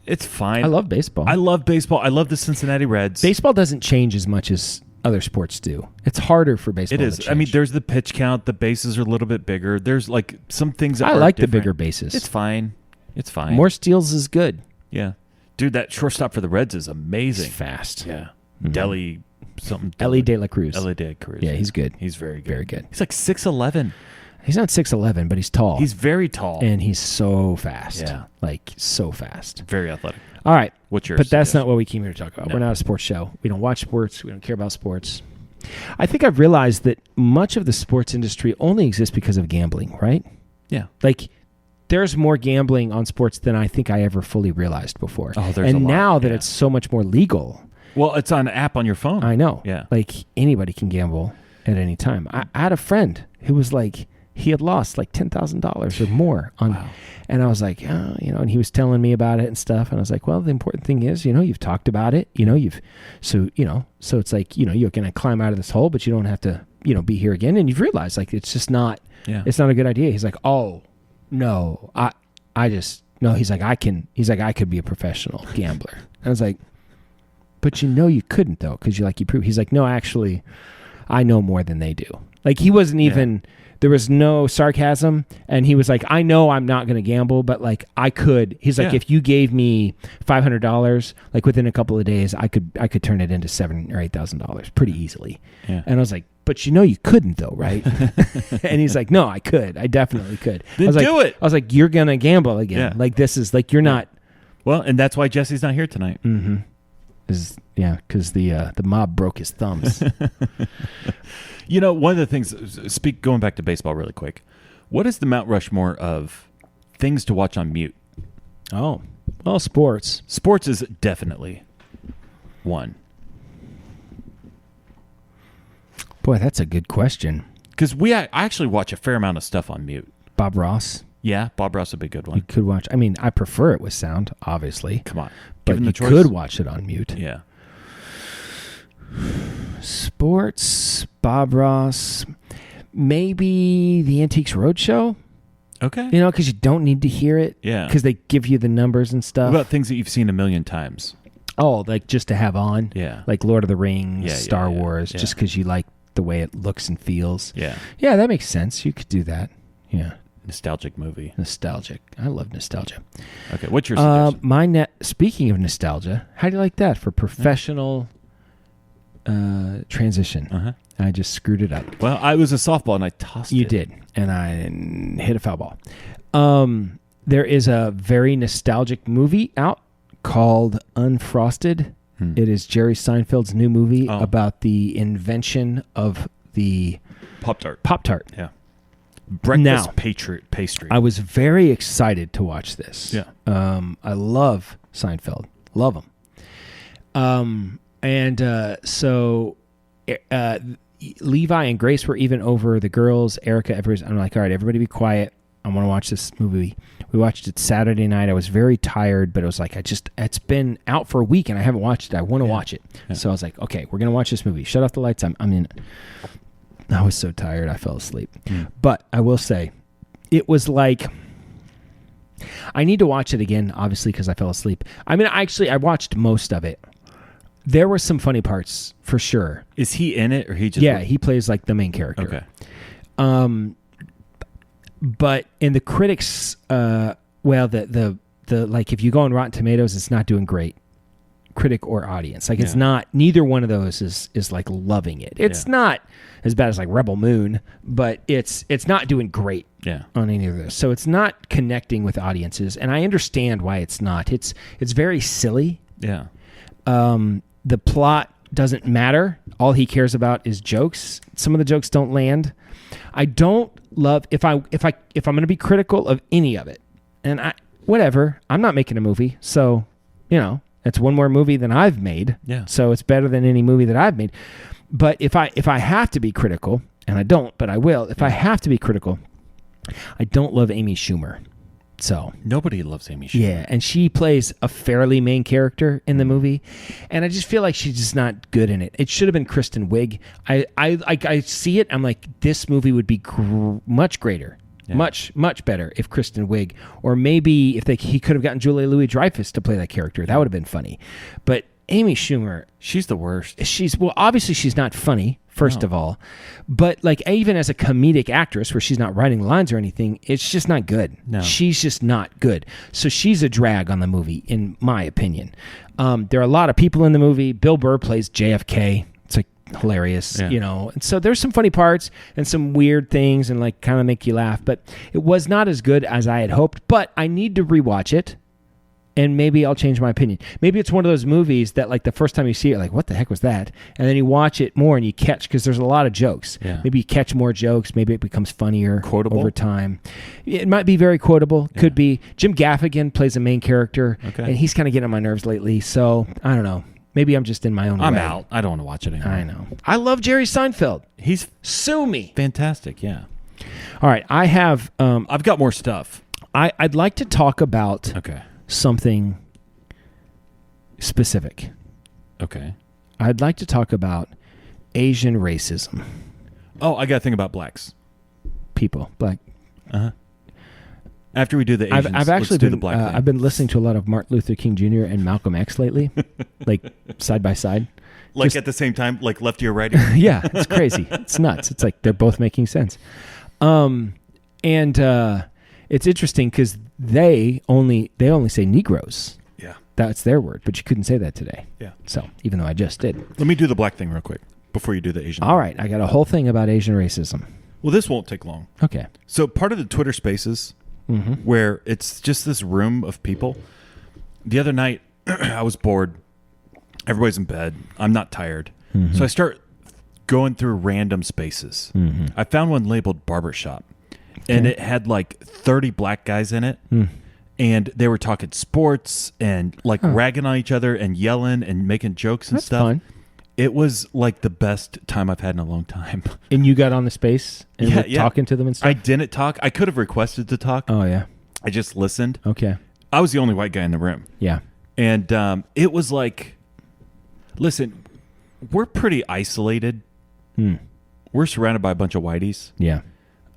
It's fine. I love baseball. I love baseball. I love the Cincinnati Reds. Baseball doesn't change as much as other sports do. It's harder for baseball. It is. To I mean, change. there's the pitch count. The bases are a little bit bigger. There's like some things that I are like different. the bigger bases. It's fine. It's fine. More steals is good. Yeah. Dude, that shortstop for the Reds is amazing. He's fast. Yeah. Deli something. Ellie De La Cruz. Ellie De La Cruz. Yeah, he's good. He's very good. Very good. He's like 6'11". He's not 6'11", but he's tall. He's very tall. and he's so fast. Yeah. Like so fast. Very athletic. All right. What's yours? But that's not what we came here to talk about. No. We're not a sports show. We don't watch sports. We don't care about sports. I think I've realized that much of the sports industry only exists because of gambling, right? Yeah. Like, there's more gambling on sports than I think I ever fully realized before. Oh, there's a and lot, now that yeah. it's so much more legal, Well, it's on an app on your phone. I know. Yeah. Like, anybody can gamble at any time. I had a friend who was like, he had lost like $10,000 or more on, and I was like, oh, and he was telling me about it and stuff. And I was like, well, the important thing is, you've talked about it, so it's like, you're going to climb out of this hole, but you don't have to, be here again. And you've realized like, it's just not, it's not a good idea. He's like, oh no, he's like, I could be a professional gambler. I was like, but you couldn't though. Cause you prove, he's like, no, actually, I know more than they do. Like he wasn't even. There was no sarcasm, and he was like, I know I'm not going to gamble, but like I could. He's like, if you gave me $500, like within a couple of days, I could turn it into $7,000 or $8,000 pretty easily. Yeah. And I was like, but you couldn't though, right? And he's like, no, I could. I definitely could. Then do it. I was like, you're going to gamble again. Yeah. Like this is like, you're not. Well, and that's why Jesse's not here tonight. Mm-hmm. Because the mob broke his thumbs. One of the things, going back to baseball really quick, what is the Mount Rushmore of things to watch on mute? Oh, well, sports. Sports is definitely one. Boy, that's a good question. Because I actually watch a fair amount of stuff on mute. Bob Ross. Yeah, Bob Ross would be a good one. You could watch. I mean, I prefer it with sound, obviously. Come on. But you could watch it on mute. Yeah. Sports, Bob Ross, maybe the Antiques Roadshow. Okay. Because you don't need to hear it. Yeah. Because they give you the numbers and stuff. What about things that you've seen a million times? Oh, like just to have on? Yeah. Like Lord of the Rings, Star Wars, yeah. just because you like the way it looks and feels. Yeah. Yeah, that makes sense. You could do that. Yeah. Nostalgic movie. Nostalgic. I love nostalgia. Okay, what's your suggestion? Speaking of nostalgia, how do you like that for professional transition? Uh-huh. I just screwed it up. Well, I was a softball and I tossed it. You did, and I hit a foul ball. There is a very nostalgic movie out called Unfrosted. It is Jerry Seinfeld's new movie about the invention of the Pop-Tart. Yeah. Breakfast pastry. I was very excited to watch this. Yeah. I love Seinfeld. Love him. So Levi and Grace were even over, the girls, Erica, everybody. I'm like, all right, everybody be quiet. I want to watch this movie. We watched it Saturday night. I was very tired, but it was like, it's been out for a week and I haven't watched it. I want to watch it. Yeah. So I was like, okay, we're going to watch this movie. Shut off the lights. I'm in it. I was so tired, I fell asleep. But I will say, it was like, I need to watch it again, obviously, because I fell asleep. I mean, I watched most of it. There were some funny parts, for sure. Is he in it, or he just... Yeah, he plays like the main character. Okay. But in the critics, the like, if you go on Rotten Tomatoes, it's not doing great. Critic or audience, like it's not, neither one of those is like loving it. It's not as bad as like Rebel Moon, but it's not doing great on any of those. So it's not connecting with audiences, and I understand why it's not. It's very silly. Yeah. The plot doesn't matter. All he cares about is jokes. Some of the jokes don't land. I don't love if I'm going to be critical of any of it, and I'm not making a movie, so it's one more movie than I've made. Yeah. So it's better than any movie that I've made. But if I have to be critical, and I don't, but I will, if I have to be critical, I don't love Amy Schumer. So nobody loves Amy Schumer. Yeah, and she plays a fairly main character in the movie, and I just feel like she's just not good in it. It should have been Kristen Wiig. I see it. I'm like, this movie would be much greater. Yeah. Much better if Kristen Wiig, or maybe if he could have gotten Julia Louis-Dreyfus to play that character. That would have been funny. But Amy Schumer, she's the worst. Obviously she's not funny, first of all, but like even as a comedic actress where she's not writing lines or anything, it's just not good. No. She's just not good. So she's a drag on the movie, in my opinion. There are a lot of people in the movie. Bill Burr plays JFK. It's like hilarious, and so there's some funny parts and some weird things and like kind of make you laugh, but it was not as good as I had hoped. But I need to rewatch it, and maybe I'll change my opinion. Maybe it's one of those movies that like the first time you see it, like, what the heck was that? And then you watch it more and you catch, because there's a lot of jokes. Yeah. Maybe you catch more jokes. Maybe it becomes funnier over time. It might be very quotable. Could be. Jim Gaffigan plays a main character, and he's kind of getting on my nerves lately. So I don't know. Maybe I'm just in my own way. I'm out. I don't want to watch it anymore. I know. I love Jerry Seinfeld. Sue me. Fantastic, yeah. All right, I have... I've got more stuff. I'd like to talk about something specific. Okay. I'd like to talk about Asian racism. Oh, I got to think about blacks. People. Black. Uh-huh. After we do the Asians, I've actually let's do the black thing. I've been listening to a lot of Martin Luther King Jr. and Malcolm X lately, like side by side, Like at the same time, like lefty or righty. Yeah, it's crazy. It's nuts. It's like they're both making sense. And it's interesting because they only say Negroes. Yeah. That's their word, but you couldn't say that today. Yeah. So even though I just did. Let me do the black thing real quick before you do the Asian. All right, I got a whole thing about Asian racism. Well, this won't take long. Okay. So part of the Twitter Spaces, where it's just this room of people. The other night, I was bored. Everybody's in bed. I'm not tired. So I start going through random spaces. I found one labeled barbershop, and it had like 30 black guys in it. And they were talking sports and like ragging on each other and yelling and making jokes and That's stuff. fun. It was like the best time I've had in a long time. And you got on the space and were Yeah. talking to them and stuff? I didn't talk. I could have requested to talk. Oh, yeah. I just listened. Okay. I was the only white guy in the room. Yeah. And it was like, listen, we're pretty isolated. We're surrounded by a bunch of whiteys. Yeah.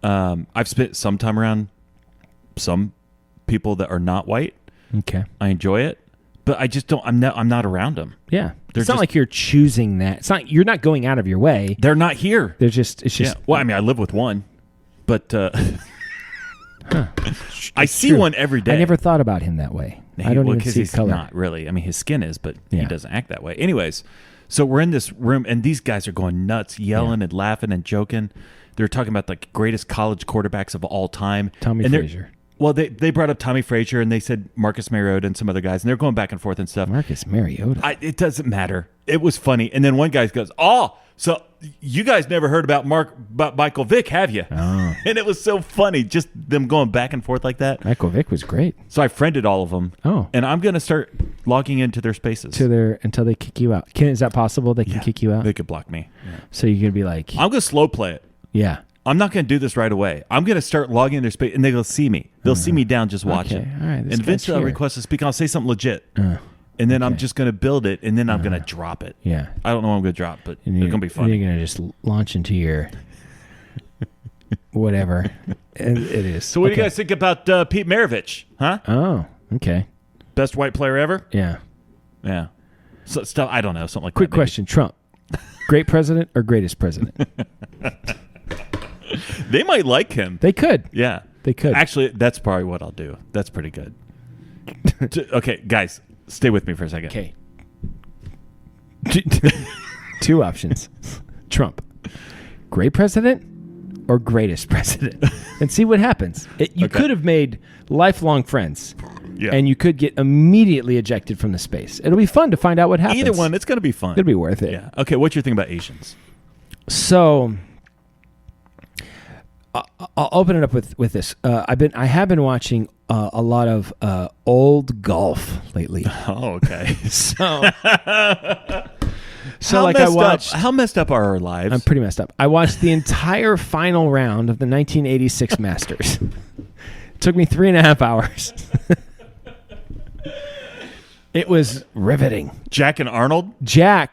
I've spent some time around some people that are not white. Okay. I enjoy it, but I just don't. I'm not around them. Yeah. They're It's not just- like you're choosing that. It's not. You're not going out of your way. They're not here. They're just. It's Yeah. just. Well, I mean, I live with one, but I see true. one every day. I never thought about him that way. I don't even see he's color. not really. I mean, his skin is, but Yeah. he doesn't act that way. Anyways, so we're in this room, and these guys are going nuts, yelling and laughing and joking. They're talking about the greatest college quarterbacks of all time. Tommy And they're- Frazier. Well, they brought up Tommy Frazier, and they said Marcus Mariota and some other guys, and they're going back and forth and stuff. Marcus Mariota. It doesn't matter. It was funny. And then one guy goes, "Oh, so you guys never heard about Michael Vick, have you?" Oh. And it was so funny, just them going back and forth like that. Michael Vick was great. So I friended all of them. Oh. And I'm going to start logging into their spaces. Until they kick you out. Is that possible? They can kick you out. They could block me. So you're gonna be like, I'm going to slow play it. yeah. I'm not going to do this right away. I'm going to start logging in their space, and they'll see me. They'll see me down just watching. Okay, all right, this And guy's eventually I'll here. request to speak. I'll say something legit. And then I'm just going to build it, and then I'm going to drop it. Yeah. I don't know what I'm going to drop, but And it's going to be funny. You're gonna just launch into your whatever. And it is. So what do you guys think about Pete Maravich? Huh? Oh, okay. Best white player ever? Yeah. Yeah. So, stuff, I don't know. Something like Quick that. maybe. question: Trump, great president or greatest president? They might like him. They could. Yeah. They could. Actually, that's probably what I'll do. That's pretty good. Okay, guys, stay with me for a second. Okay. Two options: Trump, great president or greatest president, and see what happens. You Okay. could have made lifelong friends, Yeah. and you could get immediately ejected from the space. It'll be fun to find out what happens. Either one, it's going to be fun. It'll be worth it. Yeah. Okay, what's your thing about Asians? So I'll open it up with this. I have been watching a lot of old golf lately. Oh, okay. So I watched. How messed up are our lives? I'm pretty messed up. I watched the entire final round of the 1986 Masters. It took me 3.5 hours. It was riveting. Jack and Arnold?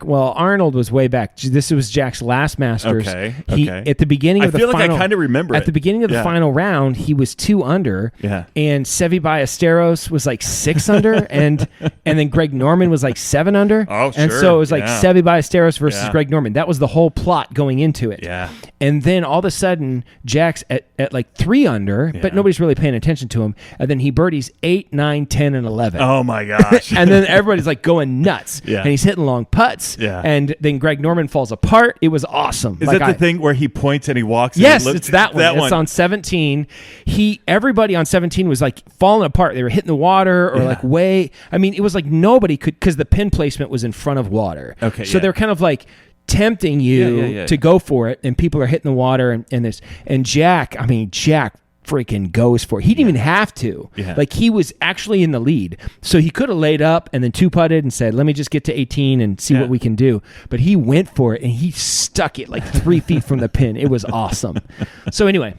Arnold was way back. This was Jack's last Masters. Okay. At the beginning of the feel like final, I kind of remember at it. the beginning of the Yeah. final round, he was 2 under. Yeah. And Seve Ballesteros was like 6 under, and then Greg Norman was like 7 under. Oh, And sure. so it was like Yeah. Seve Ballesteros versus Yeah. Greg Norman. That was the whole plot going into it. Yeah. And then all of a sudden, Jack's at like 3 under, but nobody's really paying attention to him. And then he birdies 8, 9, 10, and 11. Oh, my gosh. And then everybody's like going nuts. Yeah. And he's hitting long putts. Yeah. And then Greg Norman falls apart. It was awesome. Is that the thing where he points and he walks? and Yes, he it's that one. It's on 17. Everybody on 17 was like falling apart. They were hitting the water or like way. I mean, it was like nobody could, because the pin placement was in front of water. Okay, So yeah. they're kind of like tempting you Yeah. to go for it, and people are hitting the water and this. And Jack freaking goes for it. He didn't even have to. Yeah. Like, he was actually in the lead. So he could have laid up and then 2-putted and said, let me just get to 18 and see Yeah. what we can do. But he went for it and he stuck it like 3 feet from the pin. It was awesome. So anyway.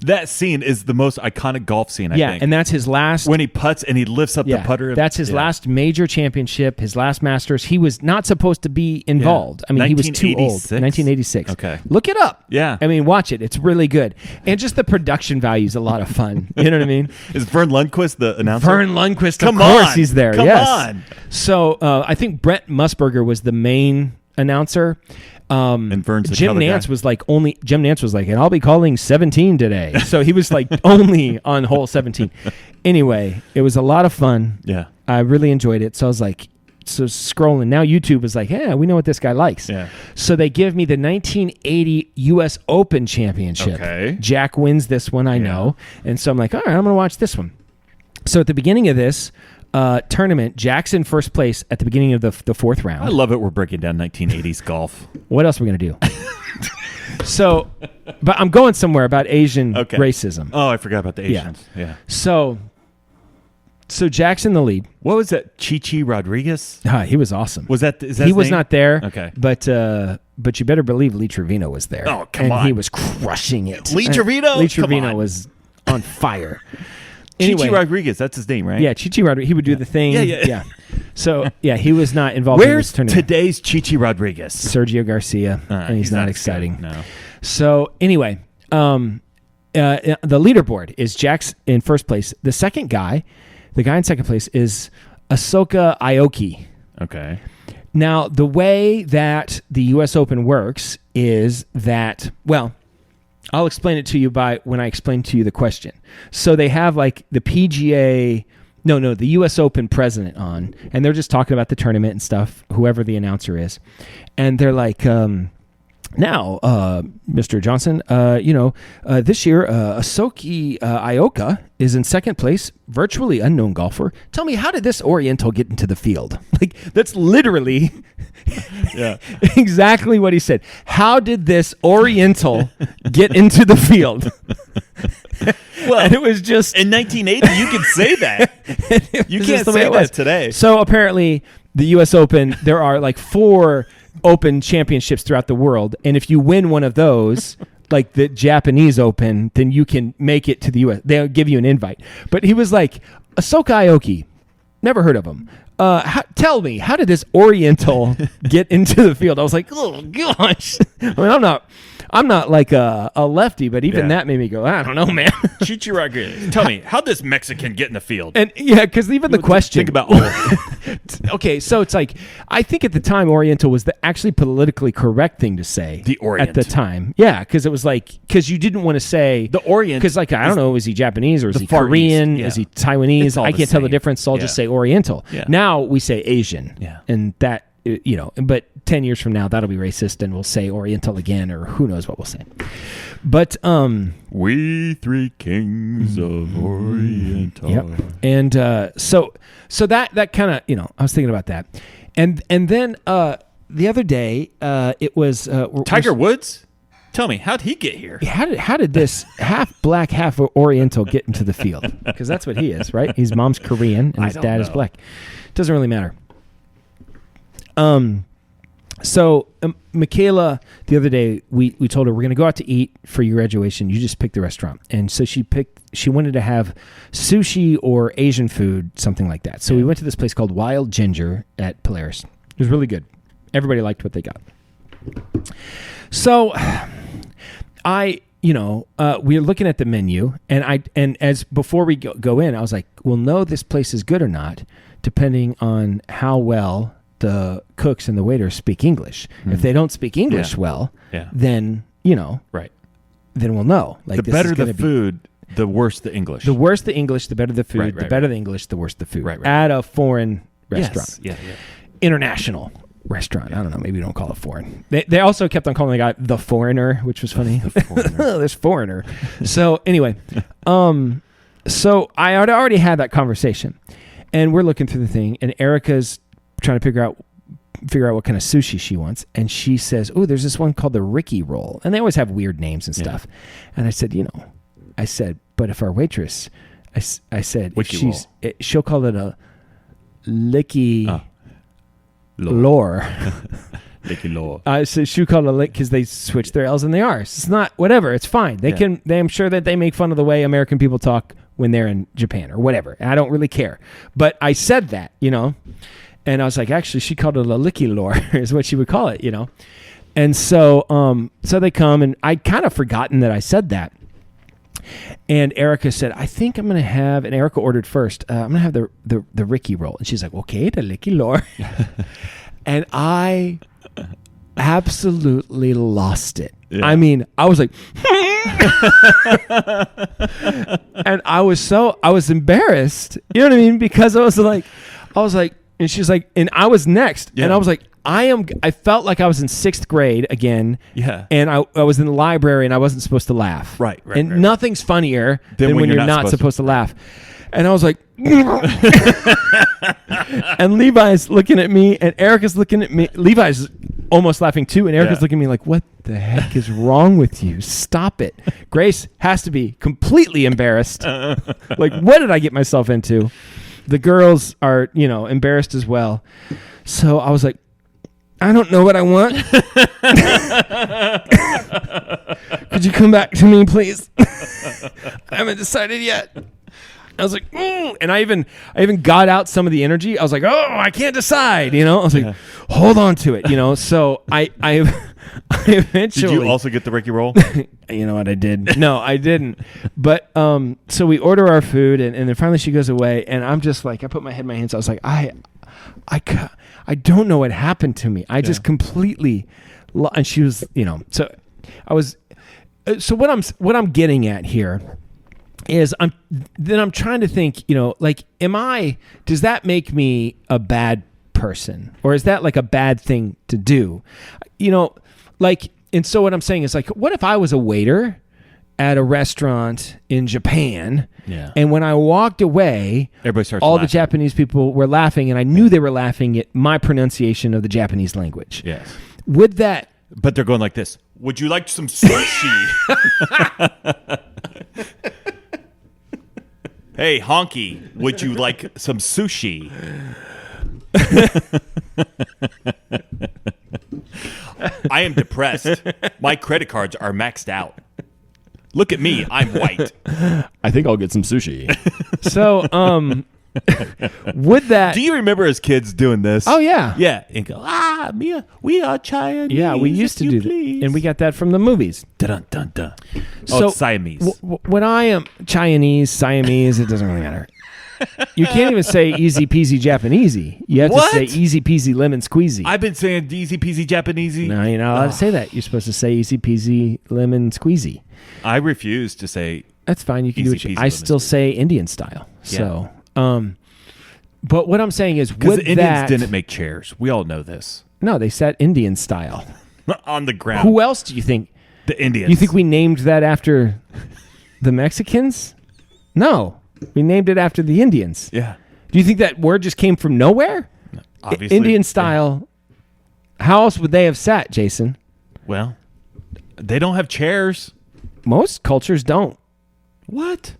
That scene is the most iconic golf scene, I think. And that's his last. When he putts and he lifts up the putter. That's his last major championship, his last Masters. He was not supposed to be involved. I mean, he was too old. 1986. Okay. Look it up. Yeah. I mean, watch it. It's really good. And just the production value is a lot of fun. You know what I mean? Is Vern Lundquist the announcer? Vern Lundquist, Come of course, on. he's there. Come yes. on. So I think Brett Musburger was the main announcer. And Vern's the Jim color Nance guy. was like, and I'll be calling 17 today. So he was like only on hole 17. Anyway, it was a lot of fun. Yeah. I really enjoyed it. So I was like, scrolling. Now YouTube was like, yeah, we know what this guy likes. Yeah. So they give me the 1980 U.S. Open Championship. Okay. Jack wins this one, I know. And so I'm like, all right, I'm going to watch this one. So at the beginning of this tournament, Jack's in first place at the beginning of the fourth round. I love it. We're breaking down 1980s golf. What else are we going to do? So, but I'm going somewhere about Asian racism. Oh, I forgot about the Asians. Yeah. So Jack's in the lead. What was that? Chichi Rodriguez? He was awesome. Is that he his was name? not there. Okay. But you better believe Lee Trevino was there. Oh, come and on. he was crushing it. Lee Trevino? Lee Come Trevino on. was on fire. Chichi Rodriguez, that's his name, right? Yeah, Chichi Rodriguez. He would do the thing. Yeah. So, yeah, he was not involved in Where's this tournament. today's Chichi Rodriguez? Sergio Garcia, and he's not exciting. No. So, anyway, the leaderboard is Jack's in first place. The second guy, the guy in second place, is Ahsoka Aoki. Okay. Now, the way that the U.S. Open works is that, well, I'll explain it to you when I explain to you the question. So they have like the PGA, the U.S. Open president on, and they're just talking about the tournament and stuff, whoever the announcer is. And they're like, now, Mr. Johnson, this year, Ahsoka Ioka is in second place, virtually unknown golfer. Tell me, how did this Oriental get into the field? Like, that's literally exactly what he said. How did this Oriental get into the field? Well, and it was just... In 1980, you can say that. You can't say that today. So apparently, the U.S. Open, there are like 4 Open championships throughout the world, and if you win one of those, like the Japanese Open, then you can make it to the U.S. They'll give you an invite. But he was like, Ahsoka Aoki, never heard of him. Tell me, how did this Oriental get into the field? I was like, oh gosh. I mean, I'm not like a lefty, but even that made me go, I don't know, man. Chichi Rodriguez. Tell me, how'd this Mexican get in the field? And yeah, because even the question. Think about okay, so it's like, I think at the time Oriental was the actually politically correct thing to say. The Orient. At the time. Yeah, because it was like, because you didn't want to say. The Orient. Because like, I don't know, is he Japanese or is he Far Korean? East, yeah. Is he Taiwanese? It's all I the can't tell the same. difference, so I'll just say Oriental. Yeah. Now we say Asian. Yeah. And that, but 10 years from now, that'll be racist and we'll say Oriental again, or who knows what we'll say. But, we 3 kings of Oriental. Yep. And so that kind of, I was thinking about that. And then the other day, it was Tiger Woods? Tell me, how'd he get here? How did this half black, half Oriental get into the field? Because that's what he is, right? His mom's Korean and his dad is black. Doesn't really matter. So Michaela, the other day, we told her we're going to go out to eat for your graduation. You just pick the restaurant. And so she wanted to have sushi or Asian food, something like that. So we went to this place called Wild Ginger at Polaris. It was really good. Everybody liked what they got. So we were looking at the menu, and as before we go in, I was like, we'll know this place is good or not, depending on how well the cooks and the waiters speak English. If they don't speak English well, then right. Then we'll know. Like, the better the food, the worse the English. The worse the English, the better the food. Right, the better the English, the worse the food. Right. At a foreign restaurant, Yeah. international restaurant. I don't know. Maybe we don't call it foreign. They also kept on calling the guy the foreigner, which was funny. This foreigner. So anyway, so I had already had that conversation, and we're looking through the thing, and Erica's trying to figure out what kind of sushi she wants, and she says, "Oh, there's this one called the Ricky roll," and they always have weird names and stuff. And I said, but if our waitress, I said, if she'll call it a licky. Lore. Licky lore. So she'll call it a lick because they switch their L's and their R's. It's not whatever. It's fine. I'm sure that they make fun of the way American people talk when they're in Japan or whatever. I don't really care. But I said that, and I was like, actually, she called it a licky lore is what she would call it, And so, so they come, and I kind of forgotten that I said that. And Erica said, I think I'm going to have, and Erica ordered first, I'm going to have the Ricky roll. And she's like, okay, the Licky lore. And I absolutely lost it. Yeah. I mean, I was like, and I was embarrassed. You know what I mean? Because I was like, and she's like, and I was next, Yeah. and I was like, I felt like I was in 6th grade again. Yeah. And I was in the library and I wasn't supposed to laugh. Right. And nothing's funnier than when you're not supposed to laugh. And I was like, and Levi's looking at me and Erica's looking at me. Levi's almost laughing too. And Erica's looking at me like, what the heck is wrong with you? Stop it. Grace has to be completely embarrassed. Like, what did I get myself into? The girls are, embarrassed as well. So I was like, I don't know what I want. Could you come back to me, please? I haven't decided yet. I was like, and I even got out some of the energy. I was like, oh, I can't decide. I was like, hold on to it. So I eventually. Did you also get the Ricky roll? You know what I did? No, I didn't. But so we order our food, and then finally she goes away, and I'm just like, I put my head in my hands. I was like, I don't know what happened to me. I just completely, and she was, so I was. So what I'm getting at here is I'm trying to think, does that make me a bad person, or is that like a bad thing to do? And so what I'm saying is, like, what if I was a waiter at a restaurant in Japan, and when I walked away, everybody starts all laughing. the Japanese people were laughing, and I knew they were laughing at my pronunciation of the Japanese language. Yes. Would that? But they're going like this. Would you like some sushi? Hey, honky, would you like some sushi? I am depressed. My credit cards are maxed out. Look at me. I'm white. I think I'll get some sushi. So, would that? Do you remember as kids doing this? Oh yeah, Yeah. And go, Mia, we are Chinese. yeah. We used to do that, and we got that from the movies. Dun, dun, dun. So It's Siamese. When I am Chinese, Siamese, it doesn't really matter. You can't even say easy peasy Japanesey. You have What? to say easy peasy lemon squeezy. I've been saying easy peasy Japanesey. No, you're not allowed to say that. You're supposed to say easy peasy lemon squeezy. I refuse to say. That's fine. You can do Easy what you. peasy I lemon still squeezy. say Indian style. Yeah. So, but what I'm saying is, Because would the Indians that? didn't make chairs. We all know this. No, they said Indian style. On the ground. Who else do you think? The Indians. You think we named that after the Mexicans? No, we named it after the Indians. Yeah. Do you think that word just came from nowhere? Obviously. Indian style. How else would they have sat, Jason? Well, they don't have chairs. Most cultures don't. What?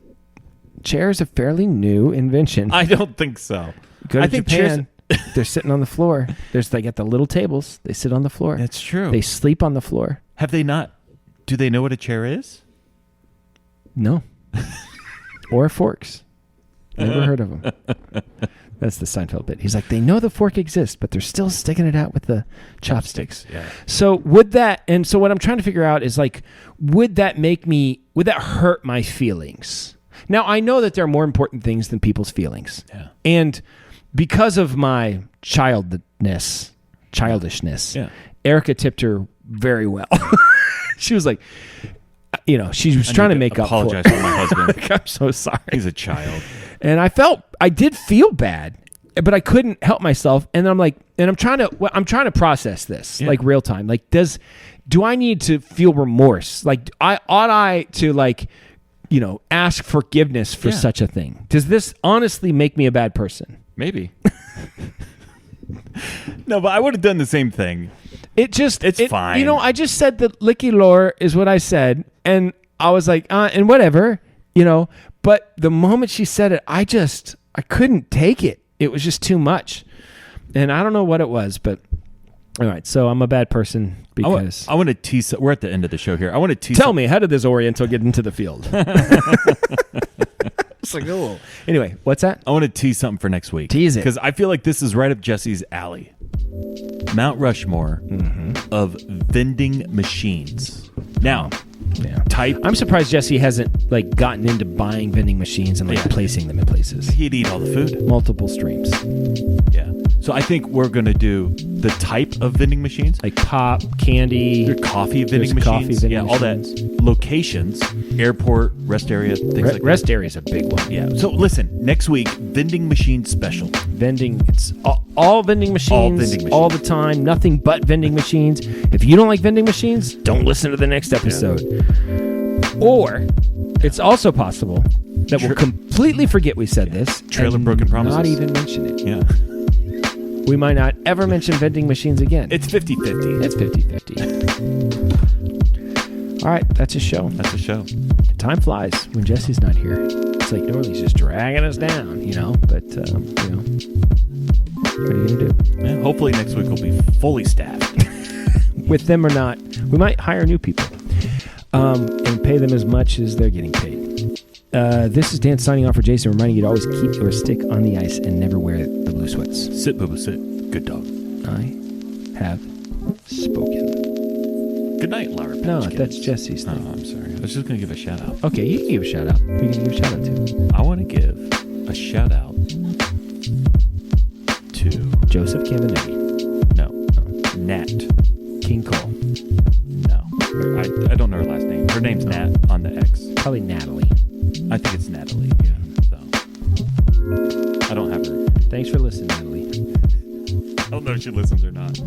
Chair is a fairly new invention. I don't think so. Go to I think Japan. They're sitting on the floor. They got the little tables. They sit on the floor. That's true. They sleep on the floor. Have they not? Do they know what a chair is? No. Or forks. Never heard of them. That's the Seinfeld bit. He's like, they know the fork exists, but they're still sticking it out with the chopsticks. Yeah. So would that, and so what I'm trying to figure out is, like, would that hurt my feelings? Now, I know that there are more important things than people's feelings. Yeah. And because of my childishness, Yeah. Erica tipped her very well. She was like, she was trying to make up for apologize it. for my husband. I'm so sorry. He's a child. And I did feel bad, but I couldn't help myself. And I'm like, I'm trying to process this, like, real time. Like, do I need to feel remorse? Like, ought I to, like, ask forgiveness for such a thing? Does this honestly make me a bad person? Maybe. No, but I would have done the same thing. It's fine. I just said that licky lore is what I said, and I was like, and whatever, But the moment she said it, I couldn't take it. It was just too much, and I don't know what it was, but all right. So I'm a bad person because I want to tease. We're at the end of the show here. I want to tease. Tell me, how did this Oriental get into the field? It's like, oh. Anyway, what's that? I want to tease something for next week. Tease it. Because I feel like this is right up Jesse's alley. Mount Rushmore of vending machines. Now, type. I'm surprised Jesse hasn't like gotten into buying vending machines and like placing them in places. He'd eat all the food. Multiple streams. Yeah. So I think we're going to do the type of vending machines. Like pop, candy. Your coffee vending There's machines. coffee vending all machines. that. Locations, airport, rest area, things like that. Rest area is a big one. Yeah. So listen, next week, vending machine special. Vending, it's all vending machines, all the time, nothing but vending machines. If you don't like vending machines, don't listen to the next episode. Or it's also possible that we'll completely forget we said this. Trailer and Broken Promises. Not even mention it. Yeah. We might not ever mention vending machines again. It's 50-50. It's 50-50. All right, that's a show. That's a show. Time flies when Jesse's not here. It's like normally he's just dragging us down, you know. But what are you gonna do? Yeah, hopefully next week we'll be fully staffed. With them or not, we might hire new people and pay them as much as they're getting paid. This is Dan signing off for Jason, reminding you to always keep your stick on the ice and never wear the blue sweats. Sit, Boo Boo, sit. Good dog. I have spoken. Good night, Lauer. No, that's Jesse's thing. Oh, I'm sorry. I was just going to give a shout out. Okay, you can give a shout out. Who are you going to give a shout out to? I want to give a shout out to Joseph Campanelli. No. Nat. King Cole. No. I don't know her last name. Her name's Nat on the X. Probably Natalie. I think it's Natalie. Yeah. So I don't have her. Thanks for listening, Natalie. I don't know if she listens or not.